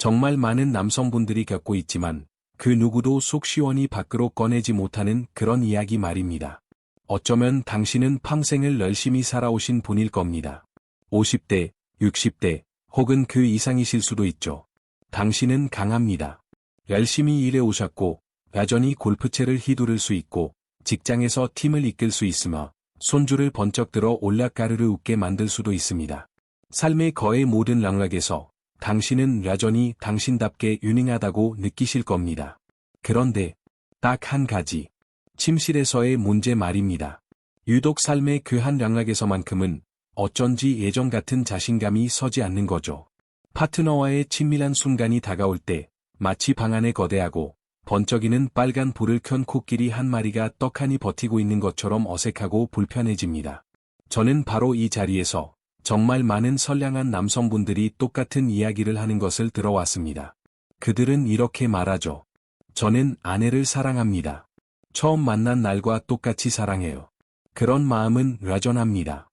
정말 많은 남성분들이 겪고 있지만 그 누구도 속 시원히 밖으로 꺼내지 못하는 그런 이야기 말입니다. 어쩌면 당신은 평생을 열심히 살아오신 분일 겁니다. 50대, 60대, 혹은 그 이상이실 수도 있죠. 당신은 강합니다. 열심히 일해 오셨고, 여전히 골프채를 휘두를 수 있고, 직장에서 팀을 이끌 수 있으며, 손주를 번쩍 들어 올라가르르 웃게 만들 수도 있습니다. 삶의 거의 모든 랑락에서 당신은 여전히 당신답게 유능하다고 느끼실 겁니다. 그런데 딱 한 가지. 침실에서의 문제 말입니다. 유독 삶의 그 한 랑락에서만큼은 어쩐지 예전 같은 자신감이 서지 않는 거죠. 파트너와의 친밀한 순간이 다가올 때 마치 방 안에 거대하고 번쩍이는 빨간 불을 켠 코끼리 한 마리가 떡하니 버티고 있는 것처럼 어색하고 불편해집니다. 저는 바로 이 자리에서 정말 많은 선량한 남성분들이 똑같은 이야기를 하는 것을 들어왔습니다. 그들은 이렇게 말하죠. 저는 아내를 사랑합니다. 처음 만난 날과 똑같이 사랑해요. 그런 마음은 여전합니다.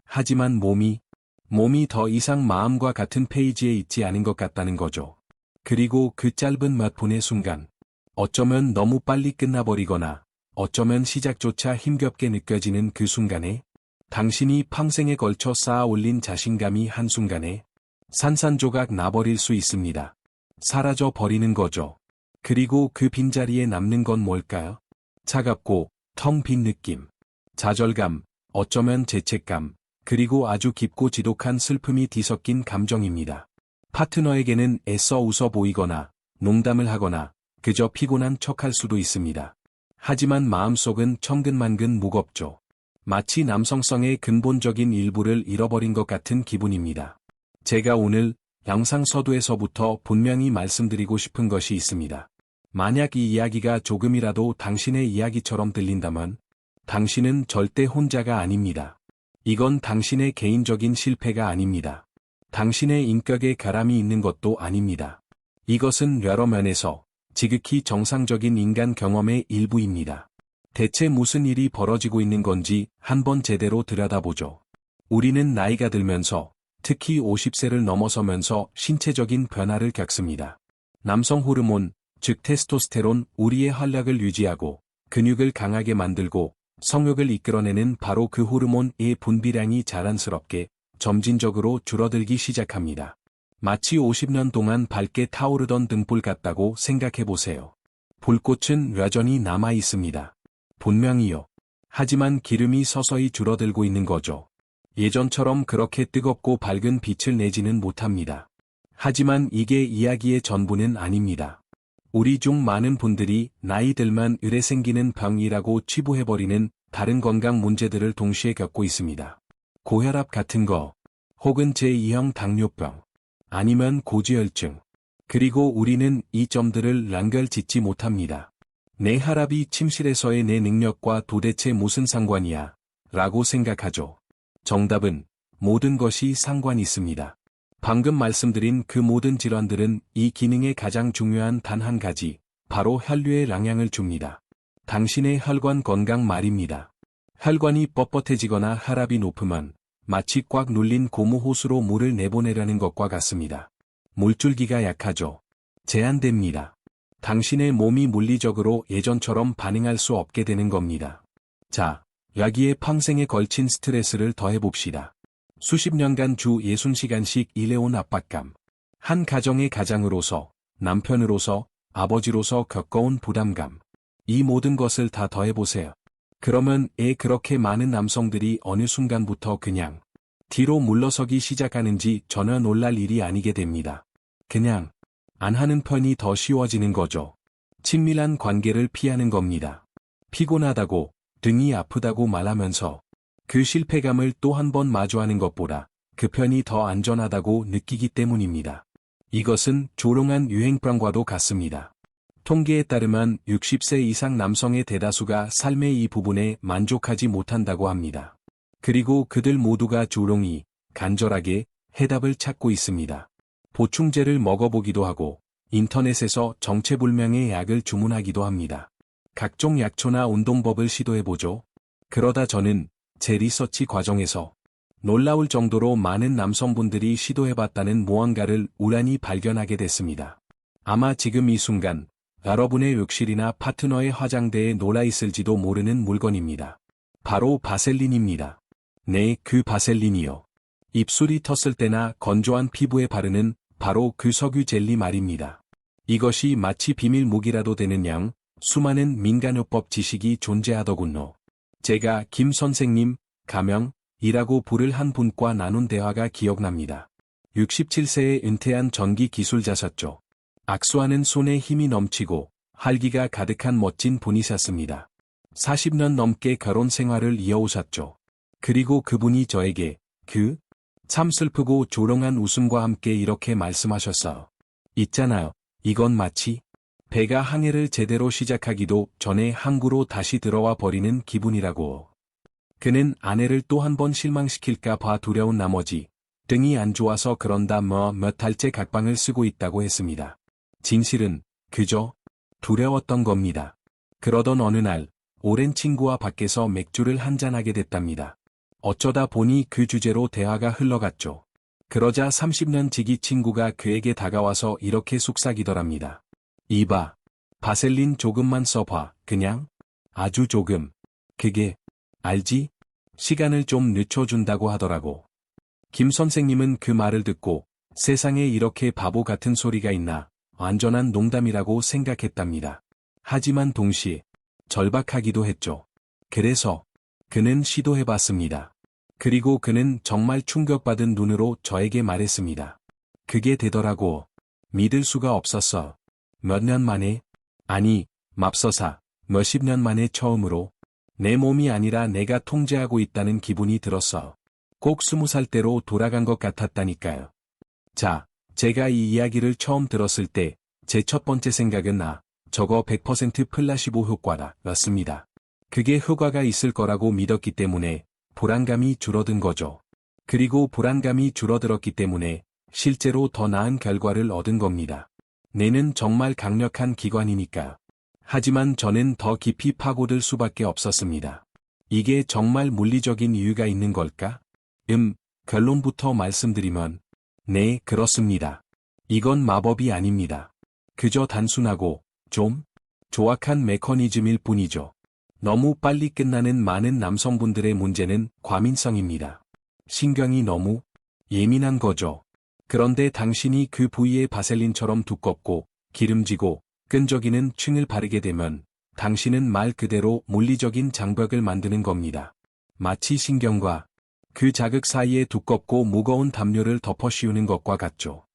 하지만 몸이 더 이상 마음과 같은 페이지에 있지 않은 것 같다는 거죠. 그리고 그 짧은 몇 분의 순간, 어쩌면 너무 빨리 끝나버리거나 어쩌면 시작조차 힘겹게 느껴지는 그 순간에 당신이 평생에 걸쳐 쌓아 올린 자신감이 한순간에 산산조각 나버릴 수 있습니다. 사라져 버리는 거죠. 그리고 그 빈자리에 남는 건 뭘까요? 차갑고 텅 빈 느낌, 좌절감, 어쩌면 죄책감, 그리고 아주 깊고 지독한 슬픔이 뒤섞인 감정입니다. 파트너에게는 애써 웃어 보이거나 농담을 하거나 그저 피곤한 척할 수도 있습니다. 하지만 마음속은 천근만근 무겁죠. 마치 남성성의 근본적인 일부를 잃어버린 것 같은 기분입니다. 제가 오늘 영상 서두에서부터 분명히 말씀드리고 싶은 것이 있습니다. 만약 이 이야기가 조금이라도 당신의 이야기처럼 들린다면 당신은 절대 혼자가 아닙니다. 이건 당신의 개인적인 실패가 아닙니다. 당신의 인격에 가람이 있는 것도 아닙니다. 이것은 여러 면에서 지극히 정상적인 인간 경험의 일부입니다. 대체 무슨 일이 벌어지고 있는 건지 한번 제대로 들여다보죠. 우리는 나이가 들면서, 특히 50세를 넘어서면서 신체적인 변화를 겪습니다. 남성 호르몬, 즉 테스토스테론, 우리의 활력을 유지하고 근육을 강하게 만들고 성욕을 이끌어내는 바로 그 호르몬의 분비량이 자연스럽게 점진적으로 줄어들기 시작합니다. 마치 50년 동안 밝게 타오르던 등불 같다고 생각해보세요. 불꽃은 여전히 남아 있습니다. 분명히요. 하지만 기름이 서서히 줄어들고 있는 거죠. 예전처럼 그렇게 뜨겁고 밝은 빛을 내지는 못합니다. 하지만 이게 이야기의 전부는 아닙니다. 우리 중 많은 분들이 나이 들만 의례 생기는 병이라고 치부해버리는 다른 건강 문제들을 동시에 겪고 있습니다. 고혈압 같은 거, 혹은 제2형 당뇨병, 아니면 고지혈증. 그리고 우리는 이 점들을 연결짓지 못합니다. 내 혈압이 침실에서의 내 능력과 도대체 무슨 상관이야? 라고 생각하죠. 정답은 모든 것이 상관 있습니다. 방금 말씀드린 그 모든 질환들은 이 기능의 가장 중요한 단 한 가지, 바로 혈류에 영향을 줍니다. 당신의 혈관 건강 말입니다. 혈관이 뻣뻣해지거나 혈압이 높으면 마치 꽉 눌린 고무 호수로 물을 내보내려는 것과 같습니다. 물줄기가 약하죠. 제한됩니다. 당신의 몸이 물리적으로 예전처럼 반응할 수 없게 되는 겁니다. 자, 여기에 평생에 걸친 스트레스를 더해봅시다. 수십 년간 주 60시간씩 일해온 압박감. 한 가정의 가장으로서, 남편으로서, 아버지로서 겪어온 부담감. 이 모든 것을 다 더해보세요. 그러면 그렇게 많은 남성들이 어느 순간부터 그냥 뒤로 물러서기 시작하는지 전혀 놀랄 일이 아니게 됩니다. 그냥 안 하는 편이 더 쉬워지는 거죠. 친밀한 관계를 피하는 겁니다. 피곤하다고, 등이 아프다고 말하면서 그 실패감을 또 한 번 마주하는 것보다 그 편이 더 안전하다고 느끼기 때문입니다. 이것은 조롱한 유행병과도 같습니다. 통계에 따르면 60세 이상 남성의 대다수가 삶의 이 부분에 만족하지 못한다고 합니다. 그리고 그들 모두가 조롱이, 간절하게 해답을 찾고 있습니다. 보충제를 먹어보기도 하고 인터넷에서 정체불명의 약을 주문하기도 합니다. 각종 약초나 운동법을 시도해보죠. 그러다 저는 제 리서치 과정에서 놀라울 정도로 많은 남성분들이 시도해봤다는 무언가를 우연히 발견하게 됐습니다. 아마 지금 이 순간 여러분의 욕실이나 파트너의 화장대에 놀아있을지도 모르는 물건입니다. 바로 바셀린입니다. 네, 그 바셀린이요. 입술이 텄을 때나 건조한 피부에 바르는 바로 그 석유 젤리 말입니다. 이것이 마치 비밀 무기라도 되는 양 수많은 민간요법 지식이 존재하더군요. 제가 김 선생님, 가명이라고 부를 한 분과 나눈 대화가 기억납니다. 67세에 은퇴한 전기 기술자셨죠. 악수하는 손에 힘이 넘치고 활기가 가득한 멋진 분이셨습니다. 40년 넘게 결혼 생활을 이어오셨죠. 그리고 그분이 저에게 참 슬프고 조롱한 웃음과 함께 이렇게 말씀하셨어요. 있잖아요. 이건 마치 배가 항해를 제대로 시작하기도 전에 항구로 다시 들어와 버리는 기분이라고. 그는 아내를 또 한 번 실망시킬까 봐 두려운 나머지 등이 안 좋아서 그런다 몇 달째 각방을 쓰고 있다고 했습니다. 진실은 그저 두려웠던 겁니다. 그러던 어느 날 오랜 친구와 밖에서 맥주를 한잔하게 됐답니다. 어쩌다 보니 그 주제로 대화가 흘러갔죠. 그러자 30년 지기 친구가 그에게 다가와서 이렇게 속삭이더랍니다. 이봐, 바셀린 조금만 써봐, 그냥. 아주 조금. 그게, 알지? 시간을 좀 늦춰준다고 하더라고. 김 선생님은 그 말을 듣고 세상에 이렇게 바보 같은 소리가 있나, 완전한 농담이라고 생각했답니다. 하지만 동시에 절박하기도 했죠. 그래서 그는 시도해봤습니다. 그리고 그는 정말 충격받은 눈으로 저에게 말했습니다. 그게 되더라고. 믿을 수가 없었어. 몇 년 만에? 아니, 맙서사, 몇십 년 만에 처음으로 내 몸이 아니라 내가 통제하고 있다는 기분이 들었어. 꼭 20살 때로 돌아간 것 같았다니까요. 자, 제가 이 이야기를 처음 들었을 때 제 첫 번째 생각은 저거 100% 플라시보 효과라 였습니다. 그게 효과가 있을 거라고 믿었기 때문에 불안감이 줄어든 거죠. 그리고 불안감이 줄어들었기 때문에 실제로 더 나은 결과를 얻은 겁니다. 뇌는 정말 강력한 기관이니까. 하지만 저는 더 깊이 파고들 수밖에 없었습니다. 이게 정말 물리적인 이유가 있는 걸까? 결론부터 말씀드리면, 네, 그렇습니다. 이건 마법이 아닙니다. 그저 단순하고, 좀 조악한 메커니즘일 뿐이죠. 너무 빨리 끝나는 많은 남성분들의 문제는 과민성입니다. 신경이 너무 예민한 거죠. 그런데 당신이 그 부위에 바셀린처럼 두껍고 기름지고 끈적이는 층을 바르게 되면 당신은 말 그대로 물리적인 장벽을 만드는 겁니다. 마치 신경과 그 자극 사이에 두껍고 무거운 담요를 덮어 씌우는 것과 같죠.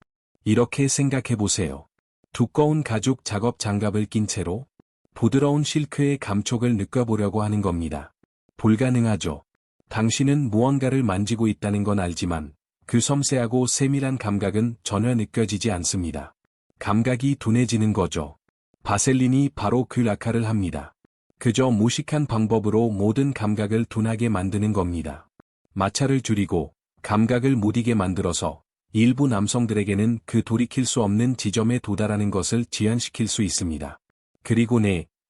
이렇게 생각해 보세요. 두꺼운 가죽 작업 장갑을 낀 채로 부드러운 실크의 감촉을 느껴보려고 하는 겁니다. 불가능하죠. 당신은 무언가를 만지고 있다는 건 알지만 그 섬세하고 세밀한 감각은 전혀 느껴지지 않습니다. 감각이 둔해지는 거죠. 바셀린이 바로 그 역할을 합니다. 그저 무식한 방법으로 모든 감각을 둔하게 만드는 겁니다. 마찰을 줄이고 감각을 무디게 만들어서 일부 남성들에게는 그 돌이킬 수 없는 지점에 도달하는 것을 지연시킬 수 있습니다. 그리고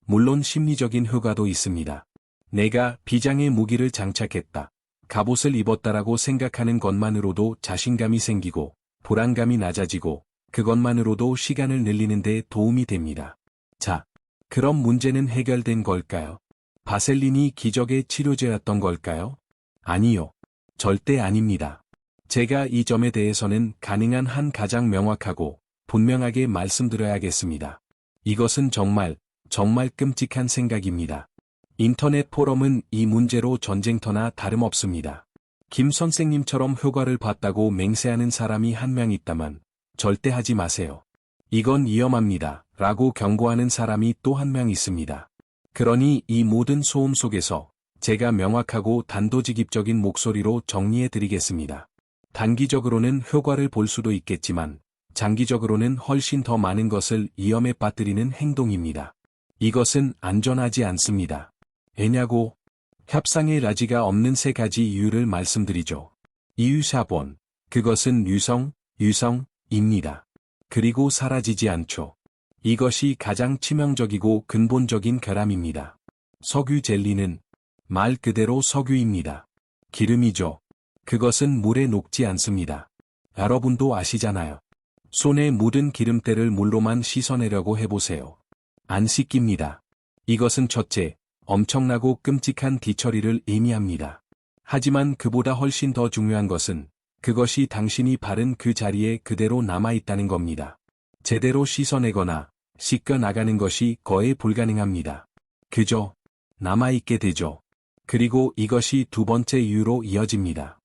물론 심리적인 효과도 있습니다. 내가 비장의 무기를 장착했다. 갑옷을 입었다라고 생각하는 것만으로도 자신감이 생기고 불안감이 낮아지고 그것만으로도 시간을 늘리는 데 도움이 됩니다. 자, 그럼 문제는 해결된 걸까요? 바셀린이 기적의 치료제였던 걸까요? 아니요. 절대 아닙니다. 제가 이 점에 대해서는 가능한 한 가장 명확하고 분명하게 말씀드려야겠습니다. 이것은 정말 끔찍한 생각입니다. 인터넷 포럼은 이 문제로 전쟁터나 다름없습니다. 김 선생님처럼 효과를 봤다고 맹세하는 사람이 한 명 있다면 절대 하지 마세요. 이건 위험합니다. 라고 경고하는 사람이 또 한 명 있습니다. 그러니 이 모든 소음 속에서 제가 명확하고 단도직입적인 목소리로 정리해 드리겠습니다. 단기적으로는 효과를 볼 수도 있겠지만 장기적으로는 훨씬 더 많은 것을 위험에 빠뜨리는 행동입니다. 이것은 안전하지 않습니다. 왜냐고? 협상의 라지가 없는 세 가지 이유를 말씀드리죠. 이유 4번. 그것은 유성입니다. 그리고 사라지지 않죠. 이것이 가장 치명적이고 근본적인 결함입니다. 석유 젤리는 말 그대로 석유입니다. 기름이죠. 그것은 물에 녹지 않습니다. 여러분도 아시잖아요. 손에 묻은 기름때를 물로만 씻어내려고 해보세요. 안 씻깁니다. 이것은 첫째, 엄청나고 끔찍한 뒤처리를 의미합니다. 하지만 그보다 훨씬 더 중요한 것은 그것이 당신이 바른 그 자리에 그대로 남아있다는 겁니다. 제대로 씻어내거나 씻겨 나가는 것이 거의 불가능합니다. 그저 남아있게 되죠. 그리고 이것이 두 번째 이유로 이어집니다.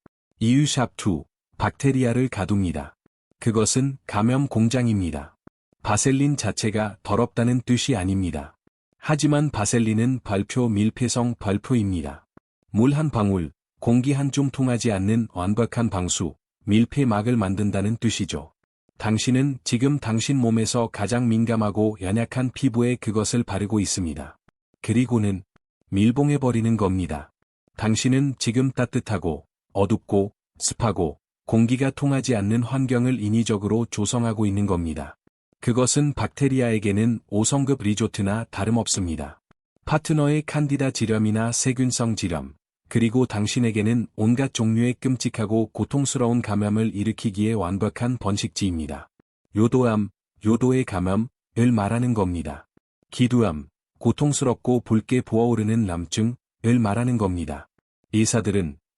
이유 샵2, 박테리아를 가둡니다. 그것은 감염 공장입니다. 바셀린 자체가 더럽다는 뜻이 아닙니다. 하지만 바셀린은 발표 밀폐성 발표입니다. 물 한 방울, 공기 한 줌 통하지 않는 완벽한 방수, 밀폐막을 만든다는 뜻이죠. 당신은 지금 당신 몸에서 가장 민감하고 연약한 피부에 그것을 바르고 있습니다. 그리고는 밀봉해버리는 겁니다. 당신은 지금 따뜻하고 어둡고 습하고 공기가 통하지 않는 환경을 인위적으로 조성하고 있는 겁니다. 그것은 박테리아에게는 5성급 리조트나 다름없습니다. 파트너의 칸디다 지렴이나 세균성 지렴, 그리고 당신에게는 온갖 종류의 끔찍하고 고통스러운 감염을 일으키기에 완벽한 번식지입니다. 요도암, 요도의 감염을 말하는 겁니다. 기두암, 고통스럽고 붉게 부어오르는 남증을 말하는 겁니다.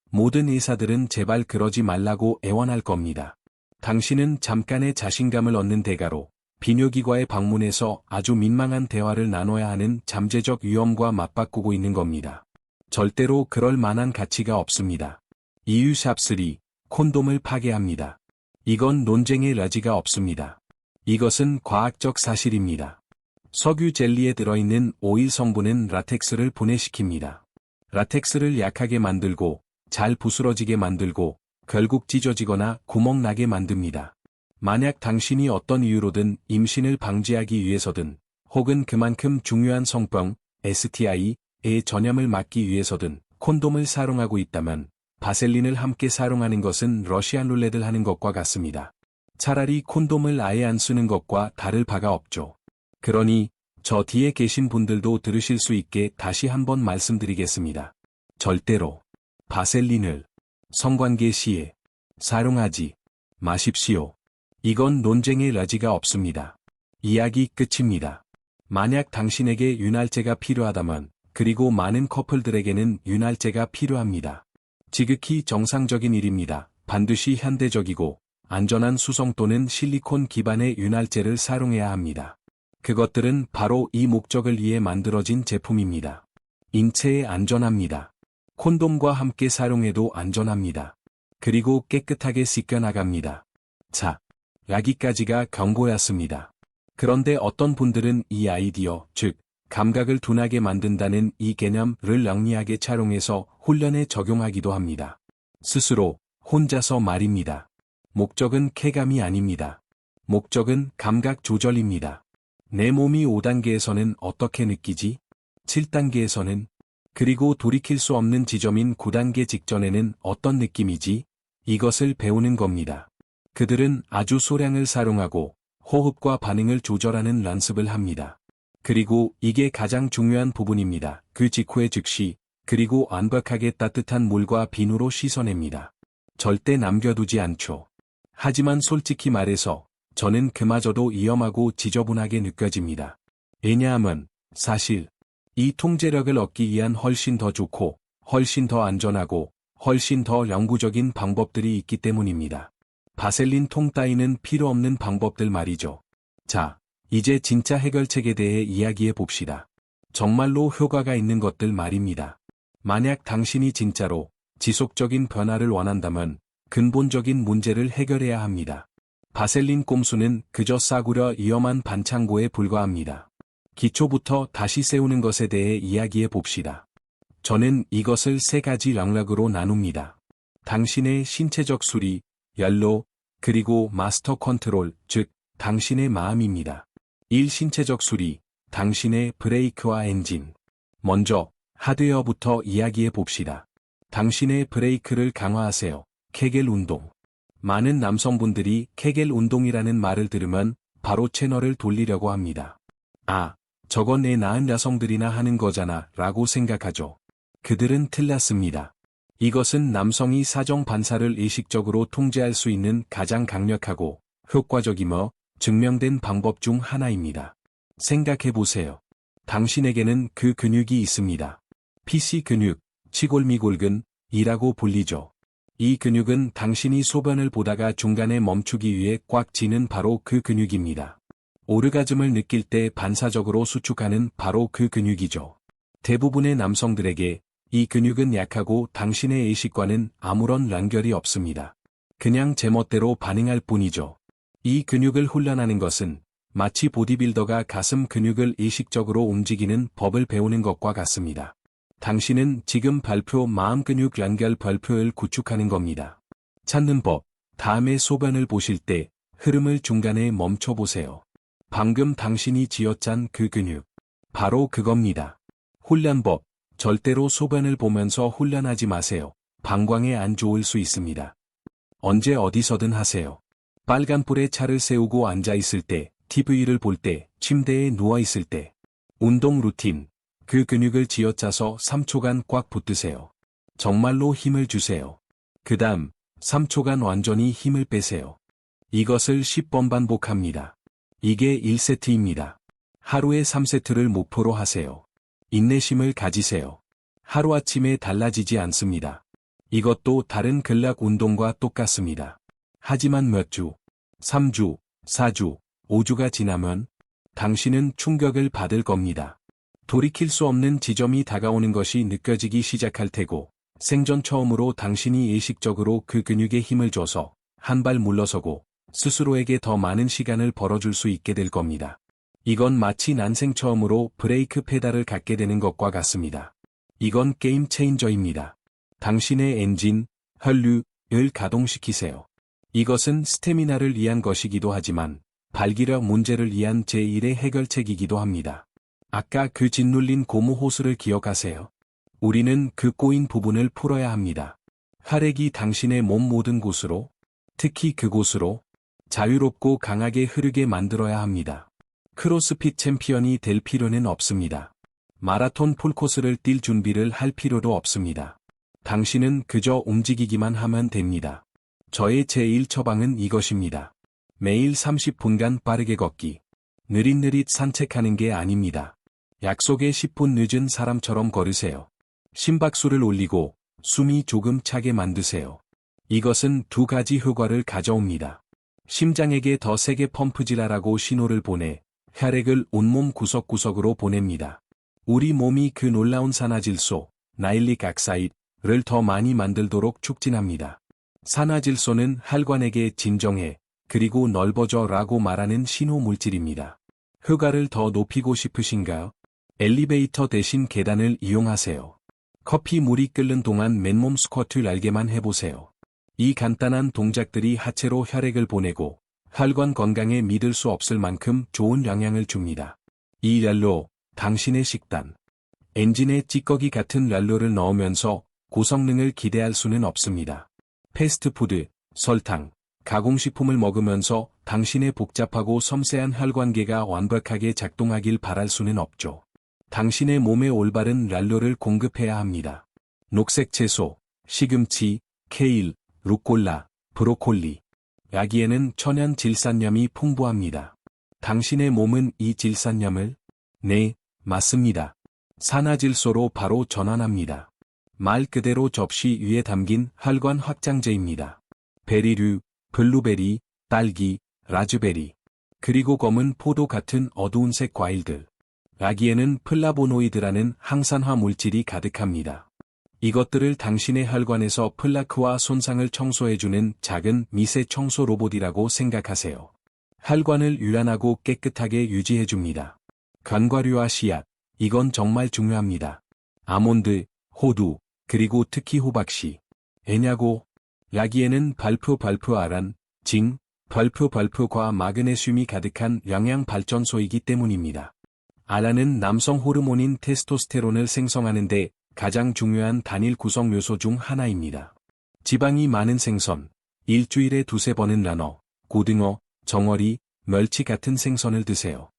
모든 의사들은 제발 그러지 말라고 애원할 겁니다. 당신은 잠깐의 자신감을 얻는 대가로 비뇨기과에 방문해서 아주 민망한 대화를 나눠야 하는 잠재적 위험과 맞바꾸고 있는 겁니다. 절대로 그럴 만한 가치가 없습니다. 이유 샵3, 콘돔을 파괴합니다. 이건 논쟁의 여지가 없습니다. 이것은 과학적 사실입니다. 석유 젤리에 들어있는 오일 성분은 라텍스를 분해시킵니다. 라텍스를 약하게 만들고 잘 부스러지게 만들고 결국 찢어지거나 구멍나게 만듭니다. 만약 당신이 어떤 이유로든 임신을 방지하기 위해서든 혹은 그만큼 중요한 성병, STI의 전염을 막기 위해서든 콘돔을 사용하고 있다면 바셀린을 함께 사용하는 것은 러시안 룰렛을 하는 것과 같습니다. 차라리 콘돔을 아예 안 쓰는 것과 다를 바가 없죠. 그러니 저 뒤에 계신 분들도 들으실 수 있게 다시 한번 말씀드리겠습니다. 절대로 바셀린을 성관계 시에 사용하지 마십시오. 이건 논쟁의 여지가 없습니다. 이야기 끝입니다. 만약 당신에게 윤활제가 필요하다면, 그리고 많은 커플들에게는 윤활제가 필요합니다. 지극히 정상적인 일입니다. 반드시 현대적이고 안전한 수성 또는 실리콘 기반의 윤활제를 사용해야 합니다. 그것들은 바로 이 목적을 위해 만들어진 제품입니다. 인체에 안전합니다. 콘돔과 함께 사용해도 안전합니다. 그리고 깨끗하게 씻겨나갑니다. 자, 여기까지가 경고였습니다. 그런데 어떤 분들은 이 아이디어, 즉 감각을 둔하게 만든다는 이 개념을 영리하게 활용해서 훈련에 적용하기도 합니다. 스스로, 혼자서 말입니다. 목적은 쾌감이 아닙니다. 목적은 감각 조절입니다. 내 몸이 5단계에서는 어떻게 느끼지? 7단계에서는? 그리고 돌이킬 수 없는 지점인 9단계 직전에는 어떤 느낌이지? 이것을 배우는 겁니다. 그들은 아주 소량을 사용하고 호흡과 반응을 조절하는 연습을 합니다. 그리고 이게 가장 중요한 부분입니다. 그 직후에 즉시, 그리고 완벽하게 따뜻한 물과 비누로 씻어냅니다. 절대 남겨두지 않죠. 하지만 솔직히 말해서 저는 그마저도 위험하고 지저분하게 느껴집니다. 왜냐하면 사실 이 통제력을 얻기 위한 훨씬 더 좋고 훨씬 더 안전하고 훨씬 더 영구적인 방법들이 있기 때문입니다. 바셀린 통 따위는 필요 없는 방법들 말이죠. 자, 이제 진짜 해결책에 대해 이야기해 봅시다. 정말로 효과가 있는 것들 말입니다. 만약 당신이 진짜로 지속적인 변화를 원한다면 근본적인 문제를 해결해야 합니다. 바셀린 꼼수는 그저 싸구려 위험한 반창고에 불과합니다. 기초부터 다시 세우는 것에 대해 이야기해 봅시다. 저는 이것을 세 가지 영역으로 나눕니다. 당신의 신체적 수리, 연로, 그리고 마스터 컨트롤, 즉 당신의 마음입니다. 1. 신체적 수리, 당신의 브레이크와 엔진. 먼저 하드웨어부터 이야기해 봅시다. 당신의 브레이크를 강화하세요. 케겔 운동. 많은 남성분들이 케겔 운동이라는 말을 들으면 바로 채널을 돌리려고 합니다. 아, 저건 애 낳은 여성들이나 하는 거잖아 라고 생각하죠. 그들은 틀렸습니다. 이것은 남성이 사정 반사를 의식적으로 통제할 수 있는 가장 강력하고 효과적이며 증명된 방법 중 하나입니다. 생각해보세요. 당신에게는 그 근육이 있습니다. PC 근육, 치골미골근이라고 불리죠. 이 근육은 당신이 소변을 보다가 중간에 멈추기 위해 꽉 쥐는 바로 그 근육입니다. 오르가즘을 느낄 때 반사적으로 수축하는 바로 그 근육이죠. 대부분의 남성들에게 이 근육은 약하고 당신의 의식과는 아무런 연결이 없습니다. 그냥 제멋대로 반응할 뿐이죠. 이 근육을 훈련하는 것은 마치 보디빌더가 가슴 근육을 의식적으로 움직이는 법을 배우는 것과 같습니다. 당신은 지금 발표 마음 근육 연결 별표를 구축하는 겁니다. 찾는 법, 다음에 소변을 보실 때 흐름을 중간에 멈춰보세요. 방금 당신이 쥐어짠 그 근육. 바로 그겁니다. 훈련법, 절대로 소변을 보면서 훈련하지 마세요. 방광에 안 좋을 수 있습니다. 언제 어디서든 하세요. 빨간불에 차를 세우고 앉아있을 때, TV를 볼 때, 침대에 누워있을 때. 운동 루틴, 그 근육을 쥐어짜서 3초간 꽉 붙드세요. 정말로 힘을 주세요. 그 다음 3초간 완전히 힘을 빼세요. 이것을 10번 반복합니다. 이게 1세트입니다. 하루에 3세트를 목표로 하세요. 인내심을 가지세요. 하루아침에 달라지지 않습니다. 이것도 다른 근력 운동과 똑같습니다. 하지만 몇 주, 3주, 4주, 5주가 지나면 당신은 충격을 받을 겁니다. 돌이킬 수 없는 지점이 다가오는 것이 느껴지기 시작할 테고, 생전 처음으로 당신이 의식적으로 그 근육에 힘을 줘서 한 발 물러서고 스스로에게 더 많은 시간을 벌어줄 수 있게 될 겁니다. 이건 마치 난생 처음으로 브레이크 페달을 갖게 되는 것과 같습니다. 이건 게임 체인저입니다. 당신의 엔진, 혈류를 가동시키세요. 이것은 스태미나를 위한 것이기도 하지만 발기력 문제를 위한 제1의 해결책이기도 합니다. 아까 그 짓눌린 고무 호스를 기억하세요? 우리는 그 꼬인 부분을 풀어야 합니다. 혈액이 당신의 몸 모든 곳으로, 특히 그곳으로 자유롭고 강하게 흐르게 만들어야 합니다. 크로스핏 챔피언이 될 필요는 없습니다. 마라톤 풀코스를 뛸 준비를 할 필요도 없습니다. 당신은 그저 움직이기만 하면 됩니다. 저의 제1처방은 이것입니다. 매일 30분간 빠르게 걷기. 느릿느릿 산책하는 게 아닙니다. 약속에 10분 늦은 사람처럼 걸으세요. 심박수를 올리고 숨이 조금 차게 만드세요. 이것은 두 가지 효과를 가져옵니다. 심장에게 더 세게 펌프질하라고 신호를 보내 혈액을 온몸 구석구석으로 보냅니다. 우리 몸이 그 놀라운 산화질소, 나일릭 악사이드를 더 많이 만들도록 촉진합니다. 산화질소는 혈관에게 진정해, 그리고 넓어져 라고 말하는 신호 물질입니다. 효과를 더 높이고 싶으신가요? 엘리베이터 대신 계단을 이용하세요. 커피 물이 끓는 동안 맨몸 스쿼트 날개만 해보세요. 이 간단한 동작들이 하체로 혈액을 보내고 혈관 건강에 믿을 수 없을 만큼 좋은 영향을 줍니다. 이 랄로, 당신의 식단. 엔진에 찌꺼기 같은 랄로를 넣으면서 고성능을 기대할 수는 없습니다. 패스트푸드, 설탕, 가공식품을 먹으면서 당신의 복잡하고 섬세한 혈관계가 완벽하게 작동하길 바랄 수는 없죠. 당신의 몸에 올바른 랄로를 공급해야 합니다. 녹색 채소, 시금치, 케일, 루꼴라, 브로콜리. 여기에는 천연 질산염이 풍부합니다. 당신의 몸은 이 질산염을? 네, 맞습니다. 산화질소로 바로 전환합니다. 말 그대로 접시 위에 담긴 혈관 확장제입니다. 베리류, 블루베리, 딸기, 라즈베리, 그리고 검은 포도 같은 어두운색 과일들. 여기에는 플라보노이드라는 항산화 물질이 가득합니다. 이것들을 당신의 혈관에서 플라크와 손상을 청소해주는 작은 미세 청소 로봇이라고 생각하세요. 혈관을 유연하고 깨끗하게 유지해줍니다. 견과류와 씨앗, 이건 정말 중요합니다. 아몬드, 호두, 그리고 특히 호박씨. 왜냐고? 여기에는 발표아란, 징, 발표과 마그네슘이 가득한 영양 발전소이기 때문입니다. 아란은 남성 호르몬인 테스토스테론을 생성하는데 가장 중요한 단일 구성 요소 중 하나입니다. 지방이 많은 생선, 일주일에 2~3번은 라너, 고등어, 정어리, 멸치 같은 생선을 드세요.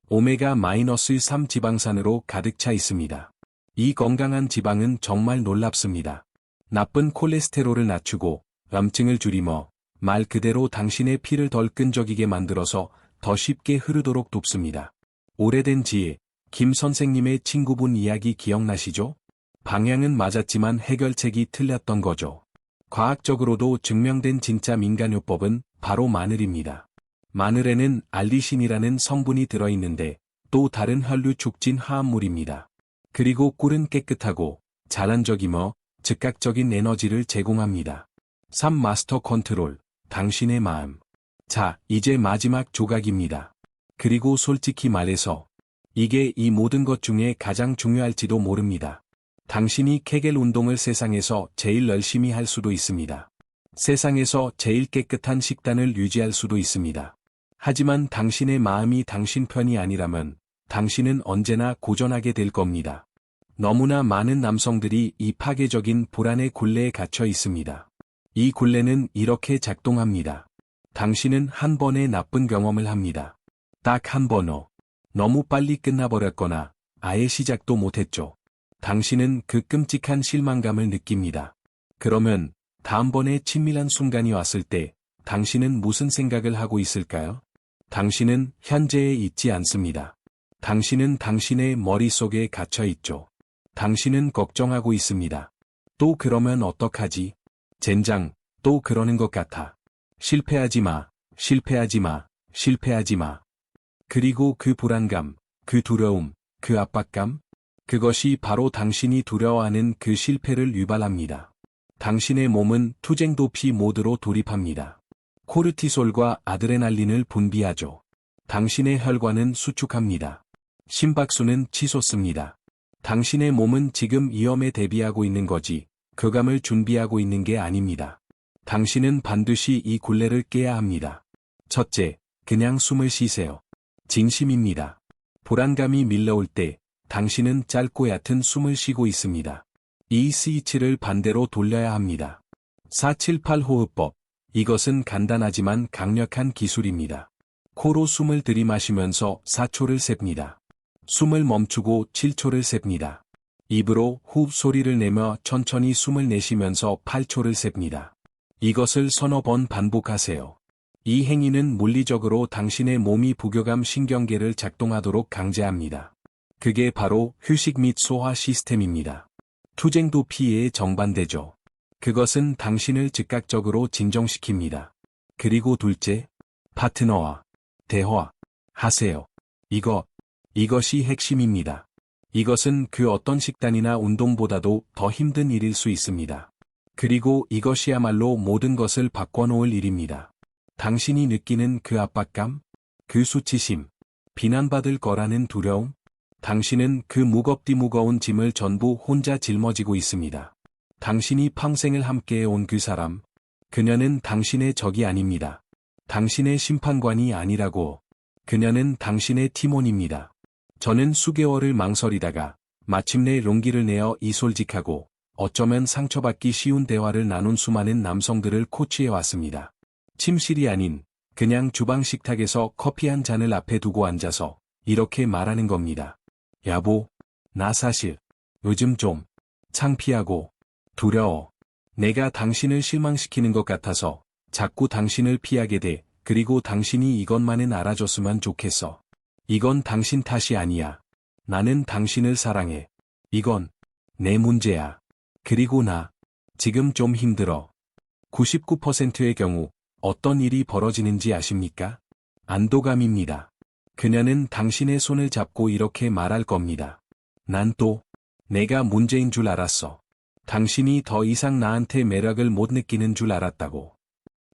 오메가-3 지방산으로 가득 차 있습니다. 이 건강한 지방은 정말 놀랍습니다. 나쁜 콜레스테롤을 낮추고 염증을 줄이며 말 그대로 당신의 피를 덜 끈적이게 만들어서 더 쉽게 흐르도록 돕습니다. 오래된 지혜, 김 선생님의 친구분 이야기 기억나시죠? 방향은 맞았지만 해결책이 틀렸던 거죠. 과학적으로도 증명된 진짜 민간요법은 바로 마늘입니다. 마늘에는 알리신이라는 성분이 들어있는데 또 다른 혈류 촉진 화합물입니다. 그리고 꿀은 깨끗하고 자란적이며 즉각적인 에너지를 제공합니다. 3. 마스터 컨트롤, 당신의 마음. 자, 이제 마지막 조각입니다. 그리고 솔직히 말해서 이게 이 모든 것 중에 가장 중요할지도 모릅니다. 당신이 케겔 운동을 세상에서 제일 열심히 할 수도 있습니다. 세상에서 제일 깨끗한 식단을 유지할 수도 있습니다. 하지만 당신의 마음이 당신 편이 아니라면 당신은 언제나 고전하게 될 겁니다. 너무나 많은 남성들이 이 파괴적인 불안의 굴레에 갇혀 있습니다. 이 굴레는 이렇게 작동합니다. 당신은 한 번의 나쁜 경험을 합니다. 딱 한 번어. 너무 빨리 끝나버렸거나 아예 시작도 못했죠. 당신은 그 끔찍한 실망감을 느낍니다. 그러면 다음번에 친밀한 순간이 왔을 때 당신은 무슨 생각을 하고 있을까요? 당신은 현재에 있지 않습니다. 당신은 당신의 머릿속에 갇혀 있죠. 당신은 걱정하고 있습니다. 또 그러면 어떡하지? 젠장, 또 그러는 것 같아. 실패하지 마, 실패하지 마, 실패하지 마. 그리고 그 불안감, 그 두려움, 그 압박감? 그것이 바로 당신이 두려워하는 그 실패를 유발합니다. 당신의 몸은 투쟁 도피 모드로 돌입합니다. 코르티솔과 아드레날린을 분비하죠. 당신의 혈관은 수축합니다. 심박수는 치솟습니다. 당신의 몸은 지금 위험에 대비하고 있는 거지, 교감을 준비하고 있는 게 아닙니다. 당신은 반드시 이 굴레를 깨야 합니다. 첫째, 그냥 숨을 쉬세요. 진심입니다. 불안감이 밀려올 때 당신은 짧고 얕은 숨을 쉬고 있습니다. 이 스위치를 반대로 돌려야 합니다. 478 호흡법. 이것은 간단하지만 강력한 기술입니다. 코로 숨을 들이마시면서 4초를 셉니다. 숨을 멈추고 7초를 셉니다. 입으로 호흡 소리를 내며 천천히 숨을 내쉬면서 8초를 셉니다. 이것을 서너 번 반복하세요. 이 행위는 물리적으로 당신의 몸이 부교감 신경계를 작동하도록 강제합니다. 그게 바로 휴식 및 소화 시스템입니다. 투쟁 도피에 정반대죠. 그것은 당신을 즉각적으로 진정시킵니다. 그리고 둘째, 파트너와 대화하세요. 이것이 핵심입니다. 이것은 그 어떤 식단이나 운동보다도 더 힘든 일일 수 있습니다. 그리고 이것이야말로 모든 것을 바꿔놓을 일입니다. 당신이 느끼는 그 압박감, 그 수치심, 비난받을 거라는 두려움, 당신은 그 무거운 짐을 전부 혼자 짊어지고 있습니다. 당신이 평생을 함께해온 그 사람, 그녀는 당신의 적이 아닙니다. 당신의 심판관이 아니라고. 그녀는 당신의 팀원입니다. 저는 수개월을 망설이다가 마침내 용기를 내어 이 솔직하고 어쩌면 상처받기 쉬운 대화를 나눈 수많은 남성들을 코치해왔습니다. 침실이 아닌 그냥 주방 식탁에서 커피 한 잔을 앞에 두고 앉아서 이렇게 말하는 겁니다. 여보, 나 사실 요즘 좀 창피하고 두려워. 내가 당신을 실망시키는 것 같아서 자꾸 당신을 피하게 돼. 그리고 당신이 이것만은 알아줬으면 좋겠어. 이건 당신 탓이 아니야. 나는 당신을 사랑해. 이건 내 문제야. 그리고 나 지금 좀 힘들어. 99%의 경우 어떤 일이 벌어지는지 아십니까? 안도감입니다. 그녀는 당신의 손을 잡고 이렇게 말할 겁니다. 난 또 내가 문제인 줄 알았어. 당신이 더 이상 나한테 매력을 못 느끼는 줄 알았다고.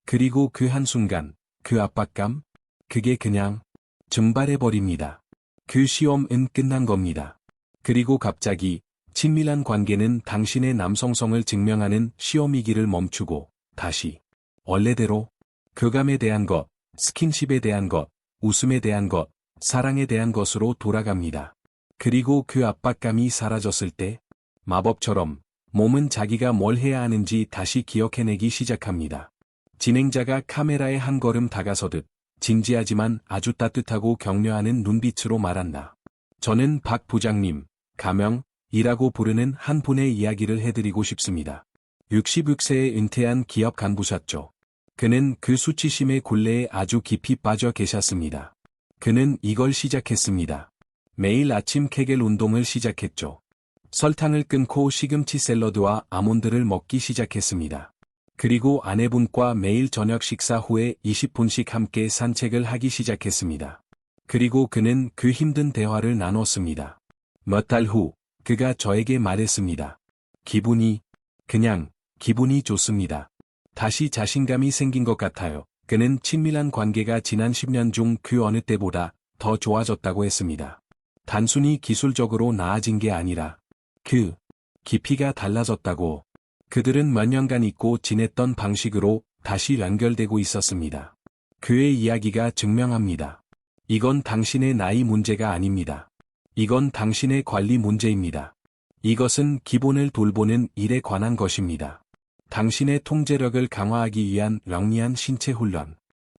그리고 그 한순간 그 압박감? 그게 그냥 증발해버립니다. 그 시험은 끝난 겁니다. 그리고 갑자기 친밀한 관계는 당신의 남성성을 증명하는 시험이기를 멈추고 다시 원래대로 교감에 대한 것, 스킨십에 대한 것, 웃음에 대한 것, 사랑에 대한 것으로 돌아갑니다. 그리고 그 압박감이 사라졌을 때 마법처럼 몸은 자기가 뭘 해야 하는지 다시 기억해내기 시작합니다. 진행자가 카메라에 한 걸음 다가서듯 진지하지만 아주 따뜻하고 격려하는 눈빛으로 말한다. 저는 박 부장님, 가명이라고 부르는 한 분의 이야기를 해드리고 싶습니다. 66세에 은퇴한 기업 간부셨죠. 그는 그 수치심의 굴레에 아주 깊이 빠져 계셨습니다. 그는 이걸 시작했습니다. 매일 아침 케겔 운동을 시작했죠. 설탕을 끊고 시금치 샐러드와 아몬드를 먹기 시작했습니다. 그리고 아내분과 매일 저녁 식사 후에 20분씩 함께 산책을 하기 시작했습니다. 그리고 그는 그 힘든 대화를 나눴습니다. 몇 달 후, 그가 저에게 말했습니다. 그냥, 기분이 좋습니다. 다시 자신감이 생긴 것 같아요. 그는 친밀한 관계가 지난 10년 중 그 어느 때보다 더 좋아졌다고 했습니다. 단순히 기술적으로 나아진 게 아니라, 그 깊이가 달라졌다고. 그들은 몇 년간 잊고 지냈던 방식으로 다시 연결되고 있었습니다. 그의 이야기가 증명합니다. 이건 당신의 나이 문제가 아닙니다. 이건 당신의 관리 문제입니다. 이것은 기본을 돌보는 일에 관한 것입니다. 당신의 통제력을 강화하기 위한 영리한 신체 훈련.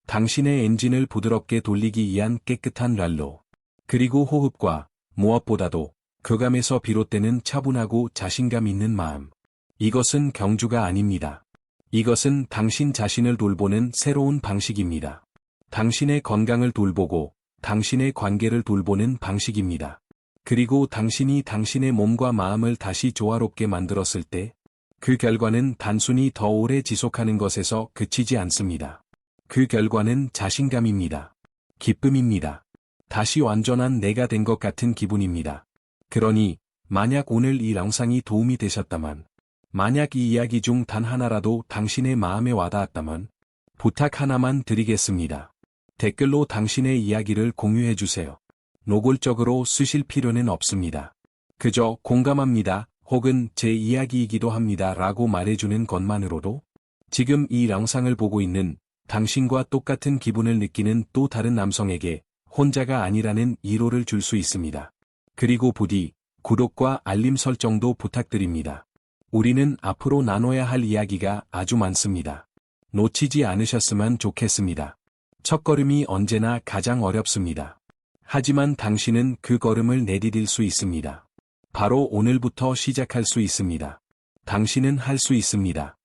당신의 엔진을 부드럽게 돌리기 위한 깨끗한 랄로. 그리고 호흡과 무엇보다도 교감에서 비롯되는 차분하고 자신감 있는 마음. 이것은 경주가 아닙니다. 이것은 당신 자신을 돌보는 새로운 방식입니다. 당신의 건강을 돌보고 당신의 관계를 돌보는 방식입니다. 그리고 당신이 당신의 몸과 마음을 다시 조화롭게 만들었을 때, 그 결과는 단순히 더 오래 지속하는 것에서 그치지 않습니다. 그 결과는 자신감입니다. 기쁨입니다. 다시 완전한 내가 된 것 같은 기분입니다. 그러니, 만약 오늘 이 영상이 도움이 되셨다면, 만약 이 이야기 중 단 하나라도 당신의 마음에 와닿았다면, 부탁 하나만 드리겠습니다. 댓글로 당신의 이야기를 공유해주세요. 노골적으로 쓰실 필요는 없습니다. 그저 공감합니다. 혹은 제 이야기이기도 합니다. 라고 말해주는 것만으로도 지금 이 영상을 보고 있는 당신과 똑같은 기분을 느끼는 또 다른 남성에게 혼자가 아니라는 위로를 줄 수 있습니다. 그리고 부디 구독과 알림 설정도 부탁드립니다. 우리는 앞으로 나눠야 할 이야기가 아주 많습니다. 놓치지 않으셨으면 좋겠습니다. 첫걸음이 언제나 가장 어렵습니다. 하지만 당신은 그 걸음을 내디딜 수 있습니다. 바로 오늘부터 시작할 수 있습니다. 당신은 할 수 있습니다.